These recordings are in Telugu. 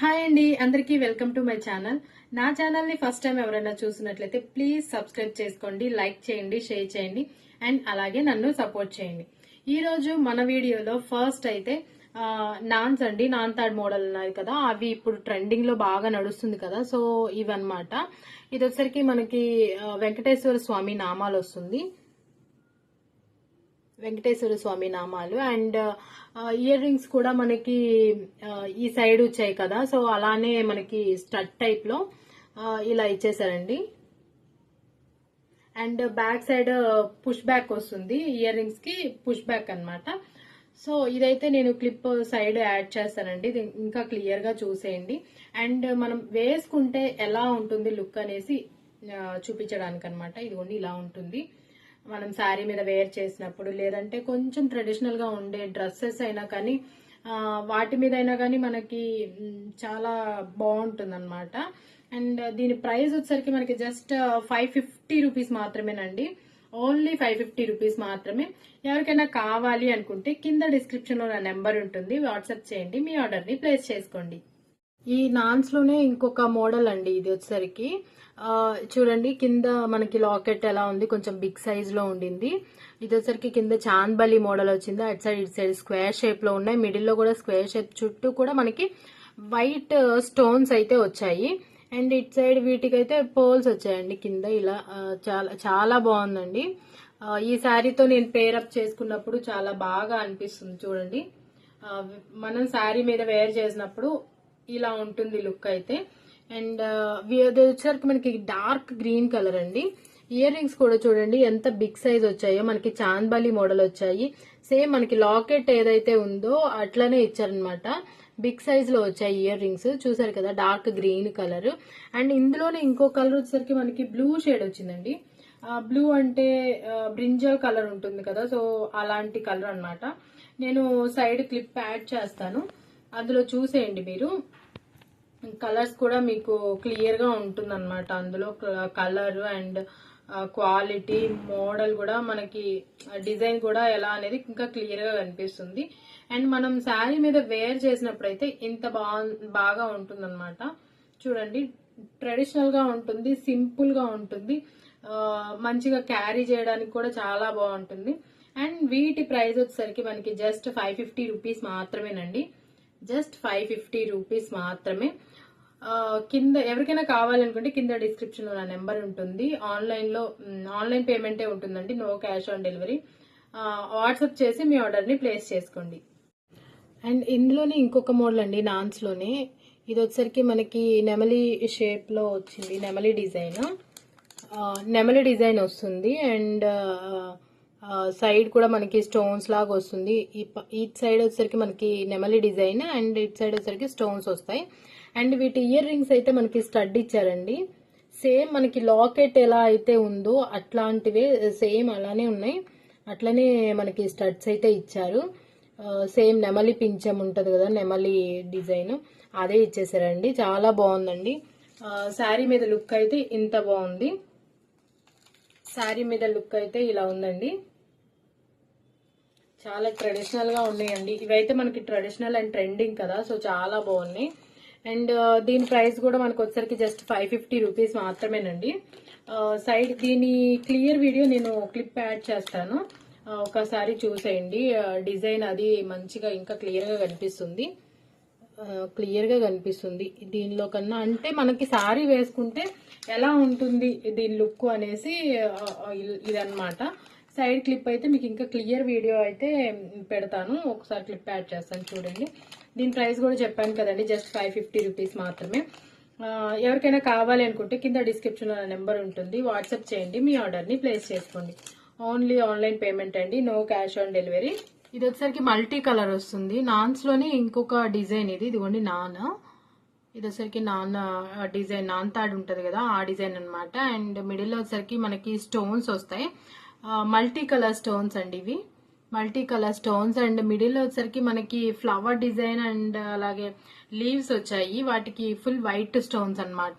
హాయ్ అండి, అందరికీ వెల్కమ్ టు మై ఛానల్. నా ఛానల్ ని ఫస్ట్ టైం ఎవరైనా చూసినట్లయితే ప్లీజ్ సబ్స్క్రైబ్ చేసుకోండి, లైక్ చేయండి, షేర్ చేయండి అండ్ అలాగే నన్ను సపోర్ట్ చేయండి. ఈ రోజు మన వీడియోలో ఫస్ట్ అయితే నాన్స్ అండి, నాన్ తాడ్ మోడల్ ఉన్నాయి కదా, అవి ఇప్పుడు ట్రెండింగ్ లో బాగా నడుస్తుంది కదా. సో ఇవన్నమాట. ఇది వచ్చరికి మనకి వెంకటేశ్వర స్వామి నామాలు వస్తుంది, వెంకటేశ్వర స్వామి నామాలు. అండ్ ఇయర్ రింగ్స్ కూడా మనకి ఈ సైడ్ వచ్చాయి కదా, సో అలానే మనకి స్టడ్ టైప్ లో ఇలా ఇచ్చేసారండి. And back side push back వస్తుంది, ఇయర్ రింగ్స్ కి పుష్ బ్యాక్ అనమాట. సో ఇదైతే నేను క్లిప్ సైడ్ యాడ్ చేస్తానండి, ఇంకా క్లియర్ గా చూసేయండి. అండ్ మనం వేసుకుంటే ఎలా ఉంటుంది లుక్ అనేసి చూపించడానికి అనమాట. ఇదిగోండి ఇలా ఉంటుంది మనం శారీ మీద వేర్ చేసినప్పుడు, లేదంటే కొంచెం ట్రెడిషనల్ గా ఉండే డ్రెస్సెస్ అయినా కానీ వాటి మీద అయినా కానీ మనకి చాలా బాగుంటుంది అనమాట. అండ్ దీని ప్రైస్ వచ్చేసరికి మనకి జస్ట్ 550 రూపీస్ మాత్రమేనండి, ఓన్లీ 550 రూపీస్ మాత్రమే. ఎవరికైనా కావాలి అనుకుంటే కింద డిస్క్రిప్షన్ లో నా నెంబర్ ఉంటుంది, వాట్సాప్ చేయండి, మీ ఆర్డర్ ని ప్లేస్ చేసుకోండి. ఈ నాన్స్ లోనే ఇంకొక మోడల్ అండి, ఇది వచ్చేసరికి చూడండి కింద మనకి లాకెట్ ఎలా ఉంది, కొంచెం బిగ్ సైజ్ లో ఉండింది. ఇది వచ్చరికి కింద చాంద్బలి మోడల్ వచ్చింది, అటు సైడ్ ఇటు సైడ్ స్క్వేర్ షేప్ లో ఉన్నాయి, మిడిల్ లో కూడా స్క్వేర్ షేప్, చుట్టూ కూడా మనకి వైట్ స్టోన్స్ అయితే వచ్చాయి. అండ్ ఇటు సైడ్ వీటికైతే పోల్స్ వచ్చాయండి కింద ఇలా. చాలా చాలా బాగుందండి. ఈ శారీతో నేను పేరప్ చేసుకున్నప్పుడు చాలా బాగా అనిపిస్తుంది. చూడండి మనం శారీ మీద వేర్ చేసినప్పుడు ఇలా ఉంటుంది లుక్ అయితే. అండ్ వచ్చేసరికి మనకి డార్క్ గ్రీన్ కలర్ అండి. ఇయర్ రింగ్స్ కూడా చూడండి ఎంత బిగ్ సైజ్ వచ్చాయో, మనకి చాంద్బాలి మోడల్ వచ్చాయి. సేమ్ మనకి లాకెట్ ఏదైతే ఉందో అట్లనే ఇచ్చారనమాట, బిగ్ సైజ్ లో వచ్చాయి ఇయర్ రింగ్స్. చూసారు కదా డార్క్ గ్రీన్ కలర్. అండ్ ఇందులోనే ఇంకో కలర్ వచ్చేసరికి మనకి బ్లూ షేడ్ వచ్చిందండి. బ్లూ అంటే బ్రింజల్ కలర్ ఉంటుంది కదా, సో అలాంటి కలర్ అనమాట. నేను సైడ్ క్లిప్ యాడ్ చేస్తాను, అందులో చూసేయండి మీరు. కలర్స్ కూడా మీకు క్లియర్ గా ఉంటుంది అనమాట అందులో. కలర్ అండ్ క్వాలిటీ, మోడల్ కూడా మనకి, డిజైన్ కూడా ఎలా అనేది ఇంకా క్లియర్ గా కనిపిస్తుంది. అండ్ మనం శారీ మీద వేర్ చేసినప్పుడు అయితే ఇంత బాగా ఉంటుంది అనమాట. చూడండి ట్రెడిషనల్ గా ఉంటుంది, సింపుల్ గా ఉంటుంది, మంచిగా క్యారీ చేయడానికి కూడా చాలా బాగుంటుంది. అండ్ వీటి ప్రైస్ వచ్చేసరికి మనకి జస్ట్ 550 రూపీస్ మాత్రమేనండి, జస్ట్ 550 రూపీస్ మాత్రమే. కింద ఎవరికైనా కావాలనుకుంటే కింద డిస్క్రిప్షన్ లో నా నెంబర్ ఉంటుంది. ఆన్లైన్ పేమెంటే ఉంటుందండి, no cash on delivery. WhatsApp చేసి మీ ఆర్డర్ ని ప్లేస్ చేసుకోండి. అండ్ ఇందులోనే ఇంకొక మోడల్ అండి నాన్స్ లోనే. ఇది వచ్చేసరికి మనకి నెమలి షేప్ లో వచ్చింది, నెమలి డిజైన్ వస్తుంది. అండ్ సైడ్ కూడా మనకి స్టోన్స్ లాగా వస్తుంది. ఈ సైడ్ వచ్చేసరికి మనకి నెమలి డిజైన్, అండ్ ఇటు సైడ్ వచ్చేసరికి స్టోన్స్ వస్తాయి. అండ్ వీటి ఇయర్ రింగ్స్ అయితే మనకి స్టడ్ ఇచ్చారండి, సేమ్ మనకి లాకెట్ ఎలా అయితే ఉందో అట్లాంటివే సేమ్ అలానే ఉన్నాయి, అట్లనే మనకి స్టడ్స్ అయితే ఇచ్చారు. సేమ్ నెమలి పించం ఉంటది కదా, నెమలి డిజైన్, అదే ఇచ్చేసారండి. చాలా బాగుందండి. శారీ మీద లుక్ అయితే ఇంత బాగుంది, శారీ మీద లుక్ అయితే ఇలా ఉందండి. చాలా ట్రెడిషనల్ గా ఉన్నాయండి ఇవైతే, మనకి ట్రెడిషనల్ అండ్ ట్రెండింగ్ కదా, సో చాలా బాగున్నాయి. అండ్ దీని ప్రైస్ కూడా మనకు వచ్చరికి జస్ట్ 550 రూపీస్ మాత్రమేనండి. సైడ్ దీని క్లియర్ వీడియో నేను క్లిప్ యాడ్ చేస్తాను, ఒకసారి చూసేయండి. డిజైన్ అది మంచిగా ఇంకా క్లియర్ గా కనిపిస్తుంది దీనిలో కన్నా. అంటే మనకి సారీ వేసుకుంటే ఎలా ఉంటుంది దీని లుక్ అనేసి ఇదన్నమాట. సైడ్ క్లిప్ అయితే మీకు ఇంకా క్లియర్ వీడియో అయితే పెడతాను, ఒకసారి క్లిప్ యాడ్ చేస్తాను చూడండి. దీని ప్రైస్ కూడా చెప్పాను కదండి, జస్ట్ 550 రూపీస్ మాత్రమే. ఎవరికైనా కావాలి అనుకుంటే కింద డిస్క్రిప్షన్ లో నెంబర్ ఉంటుంది, వాట్సాప్ చేయండి, మీ ఆర్డర్ ని ప్లేస్ చేసుకోండి. ఓన్లీ ఆన్లైన్ పేమెంట్ అండి, నో క్యాష్ ఆన్ డెలివరీ. ఇది వచ్చరికి మల్టీ కలర్ వస్తుంది, నాన్స్ లోనే ఇంకొక డిజైన్ ఇది. ఇదిగోండి ఇది వచ్చరికి డిజైన్, నాన్ తాడు ఉంటది కదా ఆ డిజైన్ అనమాట. అండ్ మిడిల్ లో వచ్చరికి మనకి స్టోన్స్ వస్తాయి, మల్టీ కలర్ స్టోన్స్ అండి ఇవి, multi colour stones. And middle లో వచ్చరికి మనకి ఫ్లవర్ డిజైన్ అండ్ అలాగే లీవ్స్ వచ్చాయి, వాటికి ఫుల్ వైట్ స్టోన్స్ అనమాట.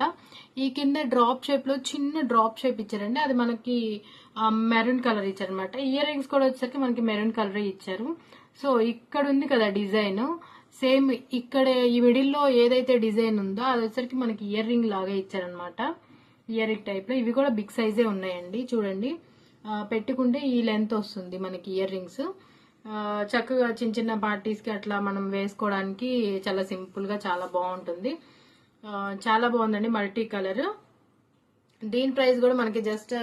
ఈ కింద డ్రాప్ షేప్ లో చిన్న డ్రాప్ షేప్ ఇచ్చారండి, అది మనకి మెరూన్ కలర్ ఇచ్చారనమాట. ఇయర్ రింగ్స్ కూడా వచ్చేసరికి మనకి మెరూన్ కలర్ ఇచ్చారు. సో ఇక్కడ ఉంది కదా డిజైన్, సేమ్ ఇక్కడ ఈ మిడిల్లో ఏదైతే డిజైన్ ఉందో అది వచ్చరికి మనకి ఇయర్ రింగ్ లాగా ఇచ్చారనమాట. ఇయర్ రింగ్ టైప్ లో ఇవి కూడా బిగ్ సైజే ఉన్నాయండి. చూడండి పెట్టుకుంటే ఈ లెంత్ వస్తుంది మనకి ఇయర్ రింగ్స్. చక్కగా చిన్న చిన్న పార్టీస్ కి అట్లా మనం వేసుకోవడానికి చాలా సింపుల్ గా చాలా బాగుంటుంది. చాలా బాగుందండి మల్టీ కలర్. దీని ప్రైస్ కూడా మనకి జస్ట్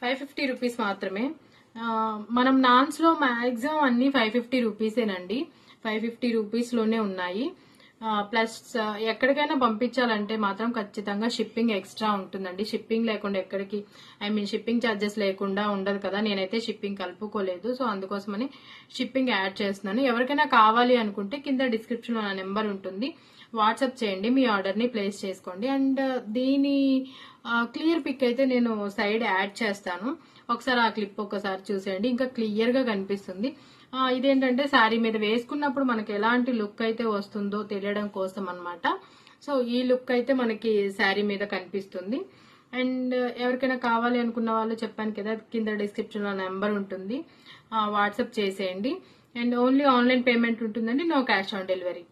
550 రూపీస్ మాత్రమే. మనం నాన్స్ లో మాక్సిమం అన్ని 550 రూపీసేనండి. 550 రూపీస్ లోనే ఉన్నాయి. ప్లస్ ఎక్కడికైనా పంపించాలంటే మాత్రం ఖచ్చితంగా షిప్పింగ్ ఎక్స్ట్రా ఉంటుందండి. షిప్పింగ్ లేకుండా ఎక్కడికి షిప్పింగ్ ఛార్జెస్ లేకుండా ఉండదు కదా. నేనైతే షిప్పింగ్ కలుపుకోలేదు, సో అందుకోసమని షిప్పింగ్ యాడ్ చేస్తున్నాను. ఎవరికైనా కావాలి అనుకుంటే కింద డిస్క్రిప్షన్ లో నా నెంబర్ ఉంటుంది, వాట్సాప్ చేయండి, మీ ఆర్డర్ ని ప్లేస్ చేసుకోండి. అండ్ దీని క్లియర్ పిక్ అయితే నేను సైడ్ యాడ్ చేస్తాను, ఒకసారి ఆ క్లిప్ ఒకసారి చూసేయండి, ఇంకా క్లియర్ గా కనిపిస్తుంది. ఇదేంటంటే శారీ మీద వేసుకున్నప్పుడు మనకి ఎలాంటి లుక్ అయితే వస్తుందో తెలియడం కోసం అన్నమాట. సో ఈ లుక్ అయితే మనకి శారీ మీద కనిపిస్తుంది. అండ్ ఎవరికైనా కావాలి అనుకున్న వాళ్ళు చెప్పాను కదా, కింద డిస్క్రిప్షన్ లో నెంబర్ ఉంటుంది, వాట్సాప్ చేసేయండి. అండ్ ఓన్లీ ఆన్లైన్ పేమెంట్ ఉంటుందండి, నో క్యాష్ ఆన్ డెలివరీ.